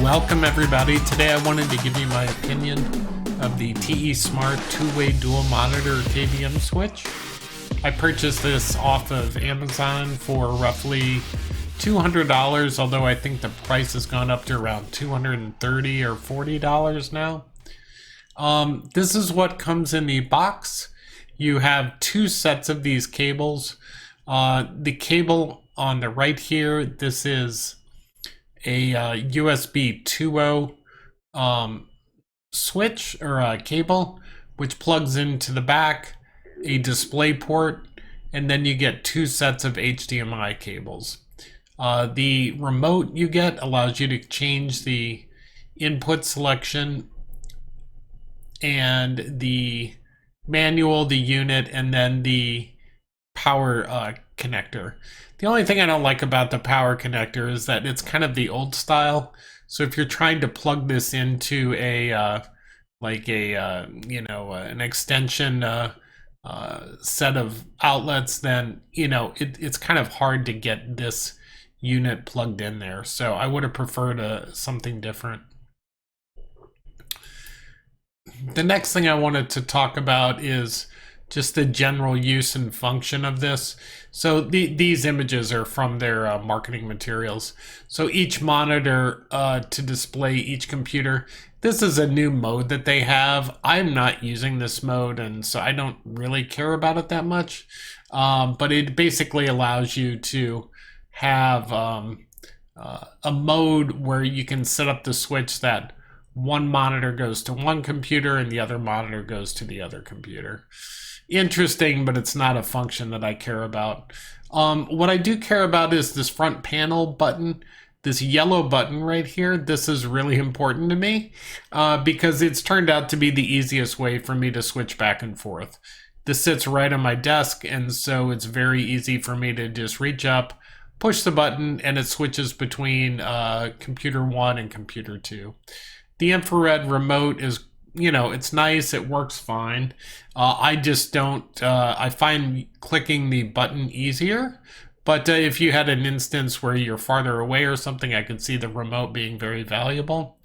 Welcome everybody. Today I wanted to give you my opinion of the TESmart two-way dual monitor KVM switch. I purchased this off of Amazon for roughly $200, although I think the price has gone up to around $230 or $40 now. This is what comes in the box. You have two sets of these cables. The cable on the right here, this is a USB 2.0 switch or a cable, which plugs into the back, a display port, and then you get two sets of HDMI cables. The remote you get allows you to change the input selection and the manual, the unit, and then the power connector. The only thing I don't like about the power connector is that it's kind of the old style. So if you're trying to plug this into a an extension set of outlets, then it's kind of hard to get this unit plugged in there. So I would have preferred something different. The next thing I wanted to talk about is just the general use and function of this. So these images are from their marketing materials. So each monitor to display each computer. This is a new mode that they have. I'm not using this mode, and so I don't really care about it that much. But it basically allows you to have a mode where you can set up the switch that one monitor goes to one computer and the other monitor goes to the other computer. Interesting, but it's not a function that I care about. What I do care about is this front panel button, this yellow button right here. This is really important to me because it's turned out to be the easiest way for me to switch back and forth. This sits right on my desk, and so it's very easy for me to just reach up, push the button, and it switches between computer 1 and computer 2. The infrared remote is, it's nice, it works fine. I just don't, I find clicking the button easier, but if you had an instance where you're farther away or something, I could see the remote being very valuable.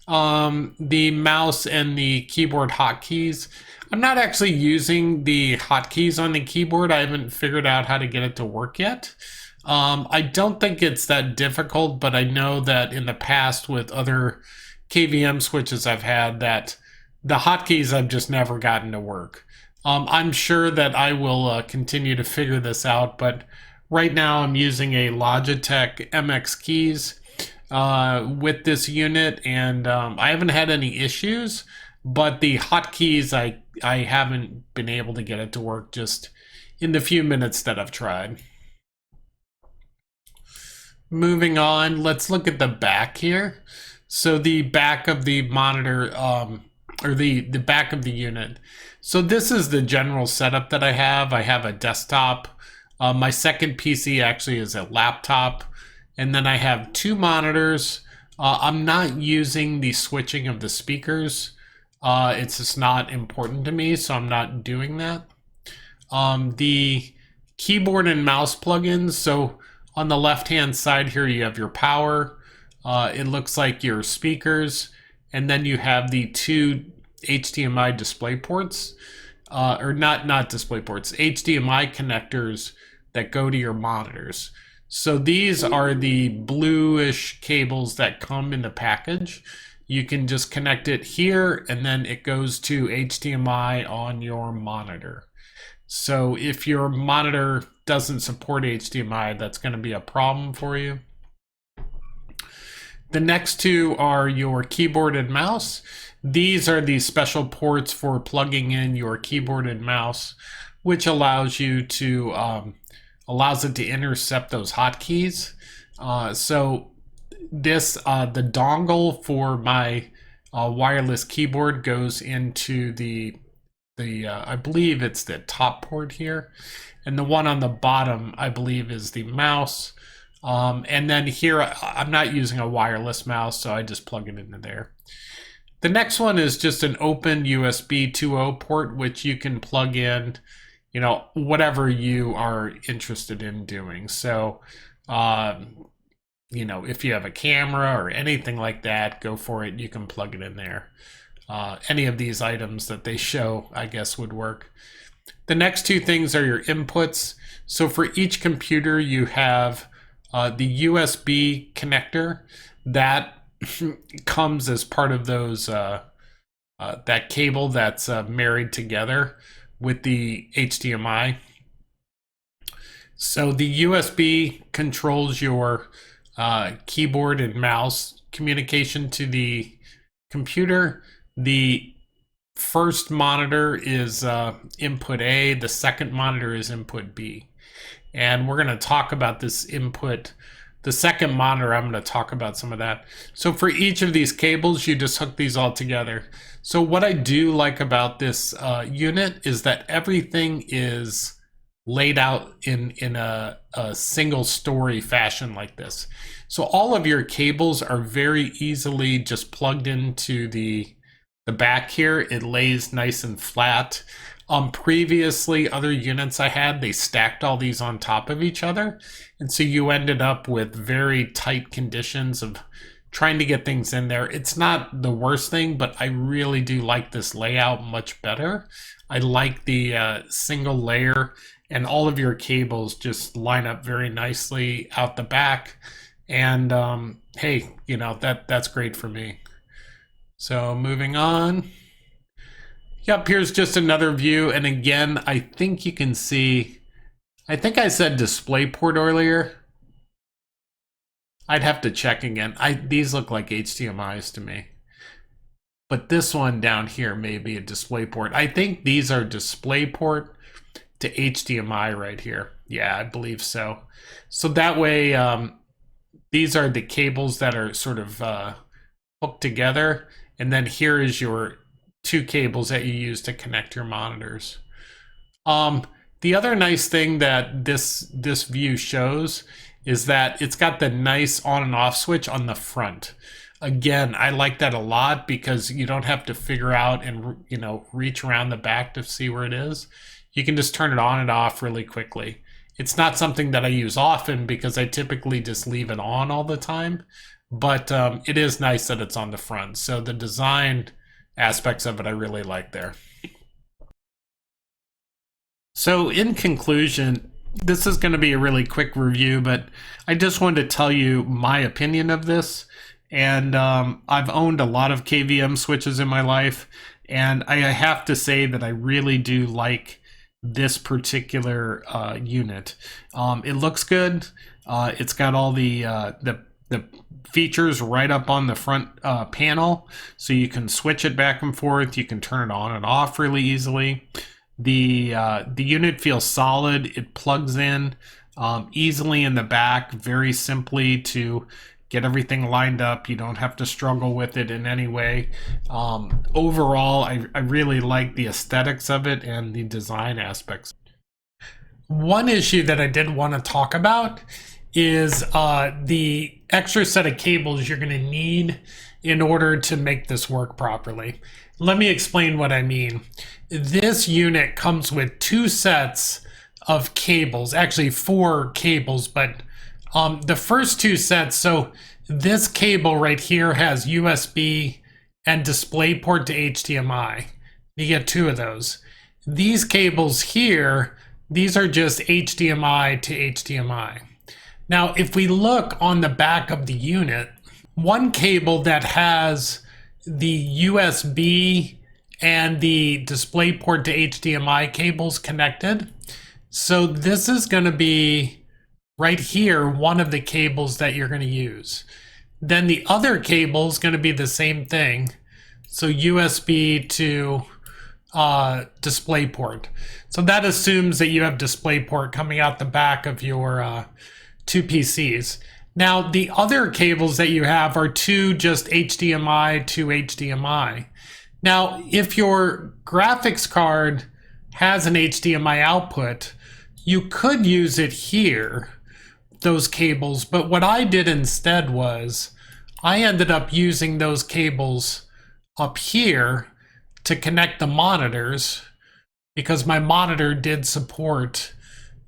The mouse and the keyboard hotkeys. I'm not actually using the hotkeys on the keyboard. I haven't figured out how to get it to work yet. I don't think it's that difficult, but I know that in the past with other KVM switches I've had that the hotkeys I've just never gotten to work. I'm sure that I will continue to figure this out, but right now I'm using a Logitech MX keys with this unit, and I haven't had any issues, but the hotkeys I haven't been able to get it to work just in the few minutes that I've tried. Moving on, let's look at the back here. So the back of the monitor, or the back of the unit. So this is the general setup that I have. I have a desktop. My second PC actually is a laptop. And then I have two monitors. I'm not using the switching of the speakers. It's just not important to me, so I'm not doing that. The keyboard and mouse plugins. So on the left-hand side here, you have your power. It looks like your speakers, and then you have the two HDMI display ports, or not display ports, HDMI connectors that go to your monitors. So these are the bluish cables that come in the package. You can just connect it here, and then it goes to HDMI on your monitor. So if your monitor doesn't support HDMI, that's going to be a problem for you. The next two are your keyboard and mouse. These are the special ports for plugging in your keyboard and mouse, which allows you to allows it to intercept those hotkeys. So this the dongle for my wireless keyboard goes into the I believe it's the top port here, and the one on the bottom I believe is the mouse. And then here, I'm not using a wireless mouse, so I just plug it into there. The next one is just an open USB 2.0 port, which you can plug in, whatever you are interested in doing. So if you have a camera or anything like that, go for it. You can plug it in there. Any of these items that they show, I guess, would work. The next two things are your inputs. So for each computer, you have the USB connector that comes as part of those that cable that's married together with the HDMI. So the USB controls your keyboard and mouse communication to the computer. The first monitor is input A, the second monitor is input B. And we're going to talk about this input. The second monitor, I'm going to talk about some of that. So for each of these cables, you just hook these all together. So what I do like about this unit is that everything is laid out in a single story fashion like this. So all of your cables are very easily just plugged into the back here. It lays nice and flat. Previously, other units I had, they stacked all these on top of each other. And so you ended up with very tight conditions of trying to get things in there. It's not the worst thing, but I really do like this layout much better. I like the single layer, and all of your cables just line up very nicely out the back. And hey, that's great for me. So moving on. Yep, here's just another view. And again, I think you can see, I think I said DisplayPort earlier. I'd have to check again. These look like HDMIs to me. But this one down here may be a DisplayPort. I think these are DisplayPort to HDMI right here. Yeah, I believe so. So that way, these are the cables that are sort of hooked together. And then here is your two cables that you use to connect your monitors. The other nice thing that this view shows is that it's got the nice on and off switch on the front. Again, I like that a lot because you don't have to figure out and reach around the back to see where it is. You can just turn it on and off really quickly. It's not something that I use often because I typically just leave it on all the time, but it is nice that it's on the front. So the design aspects of it I really like there. So in conclusion, this is going to be a really quick review, but I just wanted to tell you my opinion of this. And I've owned a lot of KVM switches in my life, and I have to say that I really do like this particular unit. It looks good. It's got all the features right up on the front panel, so you can switch it back and forth. You can turn it on and off really easily. The unit feels solid. It plugs in easily in the back, very simply to get everything lined up. You don't have to struggle with it in any way. Overall, I really like the aesthetics of it and the design aspects. One issue that I did want to talk about is the extra set of cables you're going to need in order to make this work properly. Let me explain what I mean. This unit comes with two sets of cables, actually 4 cables, but the first 2 sets, so this cable right here has USB and DisplayPort to HDMI. You get 2 of those. These cables here, these are just HDMI to HDMI. Now, if we look on the back of the unit, one cable that has the USB and the DisplayPort to HDMI cables connected. So this is going to be right here, one of the cables that you're going to use. Then the other cable is going to be the same thing. So USB to DisplayPort. So that assumes that you have DisplayPort coming out the back of your 2 PCs. Now, the other cables that you have are 2 just HDMI to HDMI. Now, if your graphics card has an HDMI output, you could use it here, those cables, but what I did instead was I ended up using those cables up here to connect the monitors because my monitor did support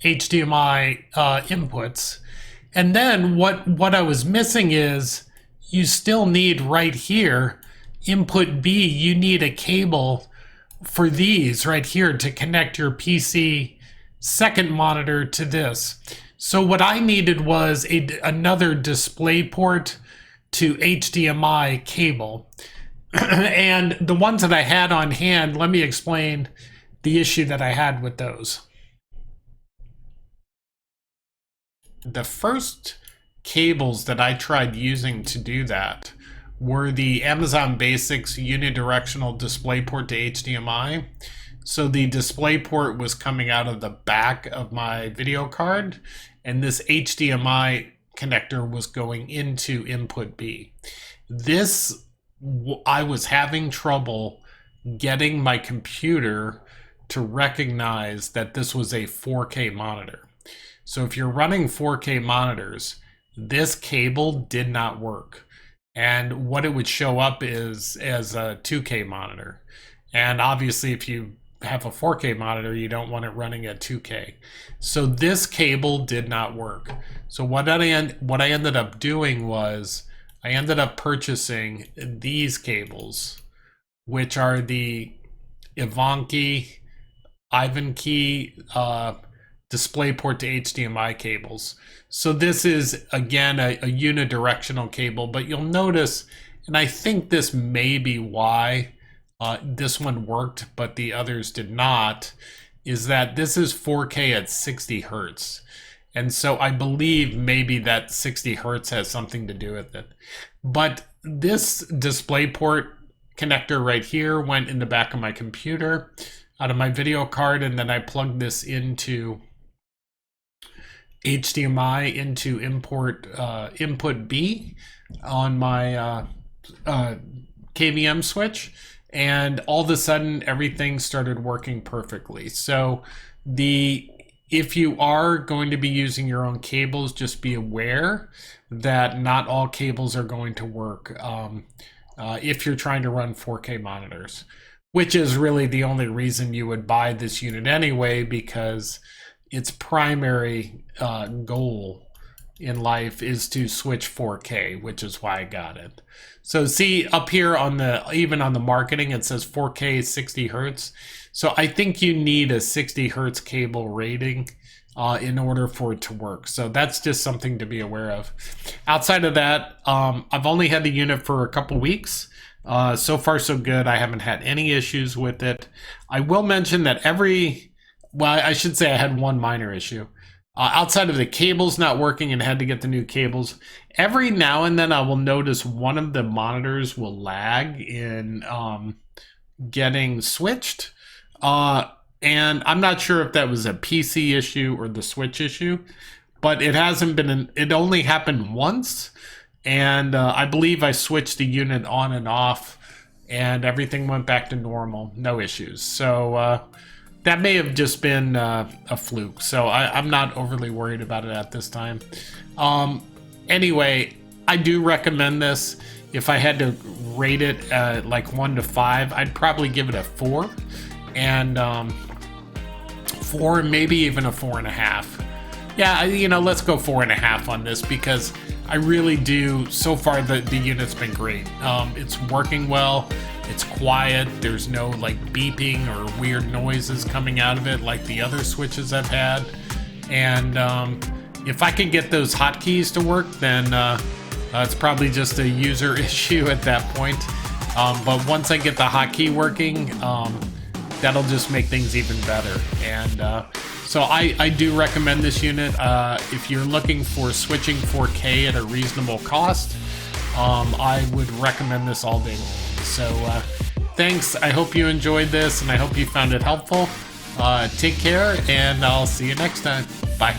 HDMI inputs. And then what I was missing is you still need right here, input B, you need a cable for these right here to connect your PC second monitor to this. So what I needed was another DisplayPort to HDMI cable. And the ones that I had on hand, let me explain the issue that I had with those. The first cables that I tried using to do that were the Amazon Basics unidirectional DisplayPort to HDMI. So the DisplayPort was coming out of the back of my video card, and this HDMI connector was going into input B. This, I was having trouble getting my computer to recognize that this was a 4K monitor. So if you're running 4K monitors, this cable did not work. And what it would show up is as a 2K monitor. And obviously if you have a 4K monitor, you don't want it running at 2K. So this cable did not work. So what I ended up doing was I ended up purchasing these cables, which are the Ivanki DisplayPort to HDMI cables. So this is again a unidirectional cable, but you'll notice, and I think this may be why this one worked but the others did not, is that this is 4K at 60 hertz. And so I believe maybe that 60 hertz has something to do with it. But this DisplayPort connector right here went in the back of my computer out of my video card, and then I plugged this into HDMI into input B on my KVM switch, and all of a sudden everything started working perfectly. So if you are going to be using your own cables, just be aware that not all cables are going to work if you're trying to run 4K monitors, which is really the only reason you would buy this unit anyway, because its primary goal in life is to switch 4K, which is why I got it. So see up here on even on the marketing, it says 4K 60 hertz. So I think you need a 60 hertz cable rating in order for it to work. So that's just something to be aware of. Outside of that, I've only had the unit for a couple weeks. So far so good. I haven't had any issues with it. I will mention that well, I should say I had one minor issue. Outside of the cables not working and had to get the new cables, every now and then I will notice one of the monitors will lag in getting switched. And I'm not sure if that was a PC issue or the switch issue, but it only happened once. And I believe I switched the unit on and off and everything went back to normal, no issues. So that may have just been a fluke. So I'm not overly worried about it at this time. Anyway, I do recommend this. If I had to rate it like 1 to 5, I'd probably give it a 4. And 4, maybe even a 4.5. Yeah, let's go 4.5 on this, because I really do. So far, the unit's been great. It's working well. It's quiet. There's no like beeping or weird noises coming out of it like the other switches I've had. And if I can get those hotkeys to work, then it's probably just a user issue at that point. But once I get the hotkey working, that'll just make things even better. And so I do recommend this unit. If you're looking for switching 4K at a reasonable cost, I would recommend this all day long. So thanks. I hope you enjoyed this, and I hope you found it helpful. Take care, and I'll see you next time. Bye.